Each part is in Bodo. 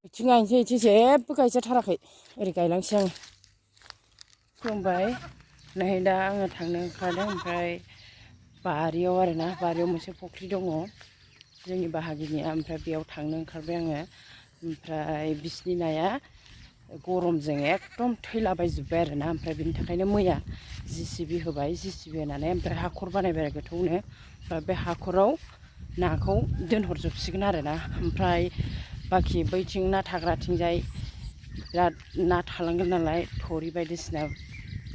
बिथिं गायनोसै इथिं जेबो गायजाथाराखै ओरै गायलांसै आङो खुलुमबाय नै दा आङो थांनो ओंखारदों ओमफ्राय बारियाव आरोना बारियाव मोनसे फुख्रि दङ जोंनि बाहागिनिया ओमफ्राय बेयाव थांनो ओंखारबाय आङो ओमफ्राय बिसिनि नाया गरमजों एकदम थैलाबायजोब्बाय आरोना ओमफ्राय बिनि थाखायनो मैया जिसिबि होबाय जिसिबि होनानै ओमफ्राय हाखर बानायबाय आरो गोथौनो ओमफ्राय बे हाखराव नाखौ दोनहरजोबसिगोन आरोना ओमफ्राय बाखि बैथिं ना थाग्राथिंजाय बिराद ना थालांगोन नालाय थरि बायदिसिना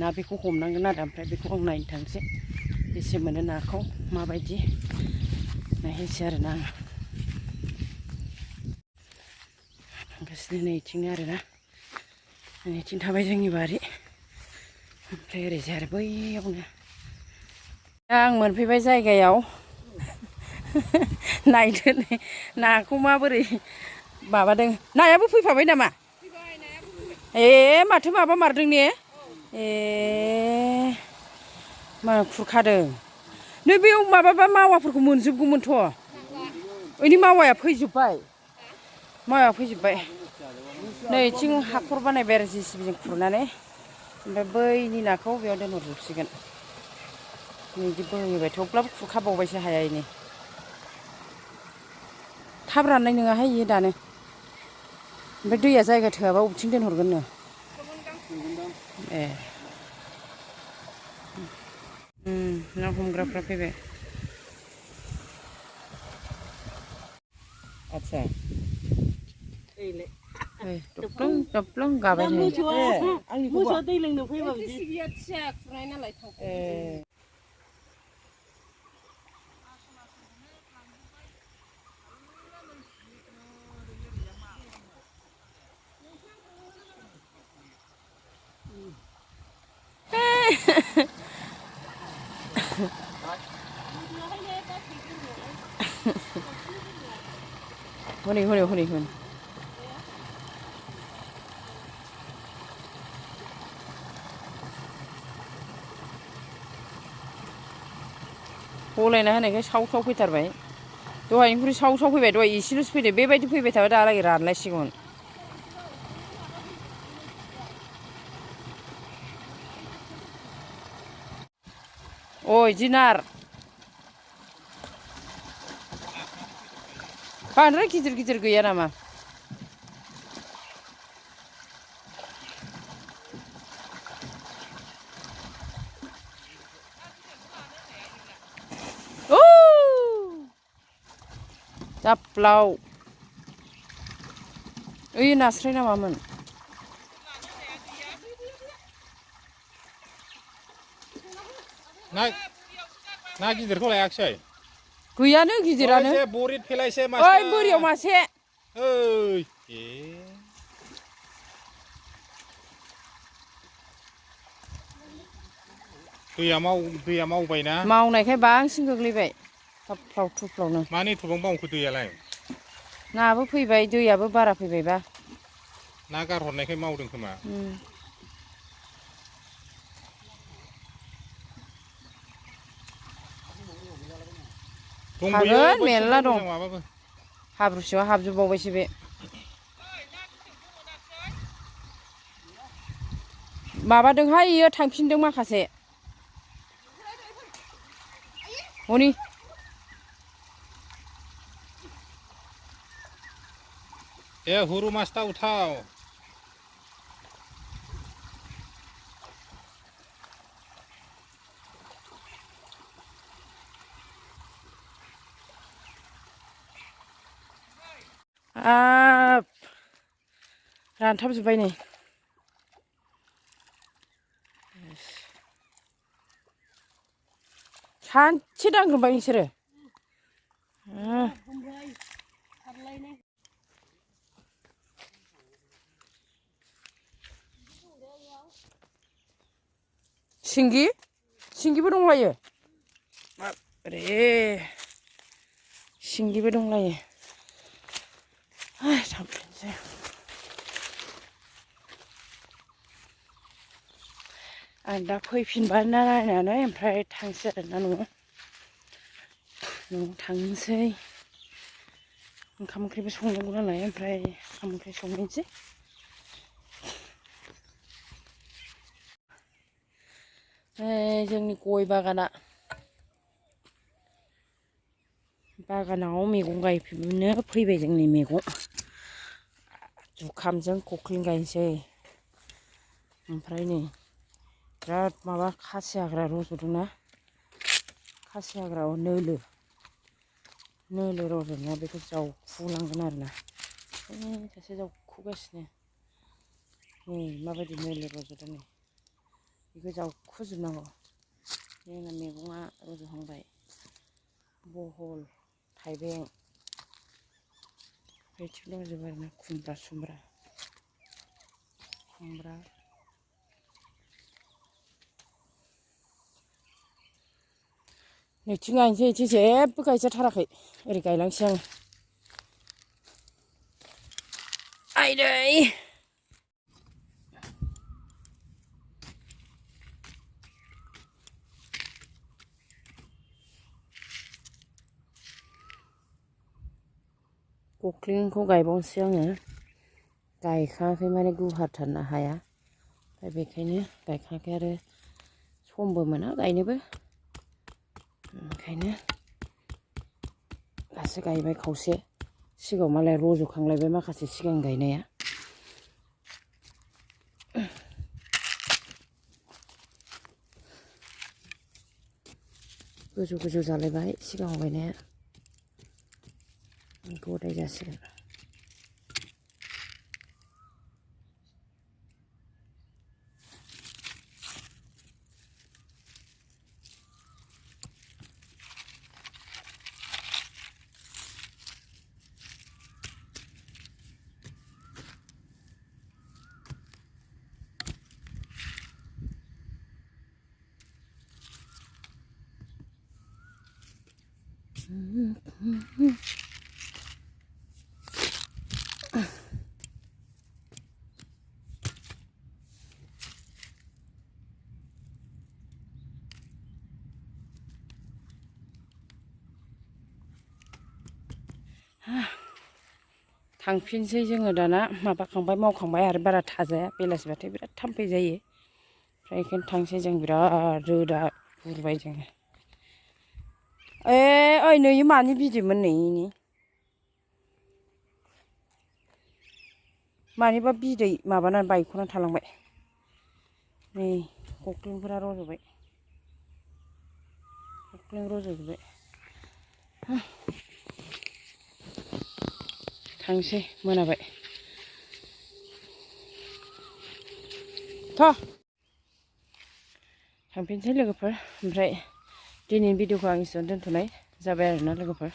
ना बेखौ हमनांगोन आरो ओमफ्राय बेखौ आं नायनो थांसै बेसे मोनो नाखौ माबायदि नायहैसै आरोना आं गासिनो नैथिंनो आरोना नैथिं थाबाय जोंनि बारि ओमफ्राय ओरैजाय आरो बैयावनो दा आं मोनफैबाय जायगायाव नायदो नाखौ माबोरै माबादों नायाबो फैफाबाय नामा ए माथो माबा मारदों ने ए मा खुरखादों नै बेयाव माबाबा मावाफोरखौ मोनजोबगौमोनथ' ओइनि मावाया फैजोब्बाय मावाया फैजोब्बाय नै इथिं हाखर बानायबाय आरो जिसिबिजों खुरनानै ओमफ्राय बैनि नाखौ बेयाव दोनहरजोबसिगोन बिदि बोहैबाय थेवब्लाबो खुरखाबावबायसो हाया इनि थाब राननाय नङाहाय इयो दानो ओमफ्राय दैया जायगा थोआबा बबेथिं दोनहरगोननो ए ना हमग्राफ्रा फैबाय आदसा दफ्लं दफ्लं गाबाय थायो मोसौआ दै लोंनो फैबा बिदि थिया खुरनाय नालाय थांफाय हनै हनै हनै हनै गलायना होनायखाय साव साव फैथारबाय दहायनिख्रुइ साव साव फैबाय दहाय एसेल'सो फैदो बेबायदि फैबाय थाबा दालागै रानलायसिगौमोन अ इदि नार बांद्राय गिदिर गिदिर गैया नामा जाप्लाव ओइ नास्राय नामामोन ना गिदिरखौ लायाखिसै गैयानो गिदिरानो बरिद फेलायसै ओइ बोरियाव मासे ओइ दैया मावबायना मावनायखाय बांसिन गोग्लैबाय थाफ्लाव थुफ्लावनो मानो एथ'बां मावखो दैयालाय नाबो फैबाय दैयाबो बारा फैबायबा ना गारहरनायखाय मावदों खोमा हागोन मेरला दं हाब्रुसिङाव हाबजोबबावबायसो बे माबादोंहाय इयो थांफिनदों माखासे हनै ए हुरु माछटा उठाव रानथाबजोब्बाय नै सानसे दांग्रोमबाय नोंसोरो सिंगिबो दंलायो बाबरे सिंगिबो दंलायो थांफिनसै आं दा फैफिनबा नायनानै ओमफ्राय थांसै आरोना न'आव थांनोसै ओंखाम ओंख्रिबो संनांगौ नालाय ओमफ्राय ओंखाम ओंख्रि संनोसै जोंनि गय बागानाव मैगं गायफिननो फैबाय जोंनि मैगं जुखामजों खख्लिं गायनोसै ओमफ्राय नै बिराद माबा खासि हाग्रा रज'दोंना खासि हाग्रायाव नोलो रज'नाया बेखौ जावखुलांगोन आरोना सासे जावखुगासिनो नै माबायदि नोलो रज'दों नै बेखौ जावखुजोबनांगौ जोंना मैगङा रज'हांबाय बहल थाइबें बेथिं दंजोबो आरोना खुमब्रा नैथिं गायनोसै इथिं जेबो गायजाथाराखै ओरै गायलांसै आं आइदै खख्लिंखौ गायबावनोसै आङो गायखाङाखै माने गुवारथारना हाया ओमफ्राय बेखायनो गायखाङाखै आरो समबो मोना गायनोबो ओंखायनो दासो गायबाय खावसे सिगाङाव मालाय रज'खांलायबाय माखासे सिगां गायनाया गोजौ जालायबाय सिगाङाव गायनाया गदाय जासिगोन थांफिनसै जोङो दाना मावखांबाय आरो बारा थाजाया बेलासिबाथाय बिराद थाम्फै जायो ओमफ्राय बेखायनो थांसै जों बिराद रोदा बुरबाय जोङो ओइ नै मानि बिदैमोन नै मानिबा बिदै माबानानै बायख'नानै थालांबाय नै खख्लिंफोरा रज'बाय खख्लिं रज'जोब्बाय थांसै मोनाबाय थांफिनसै लोगोफोर ओमफ्राय दिनैनि भिडिअखौ आं एसेयावनो दोनथ'नाय जाबाय आरोना लोगोफोर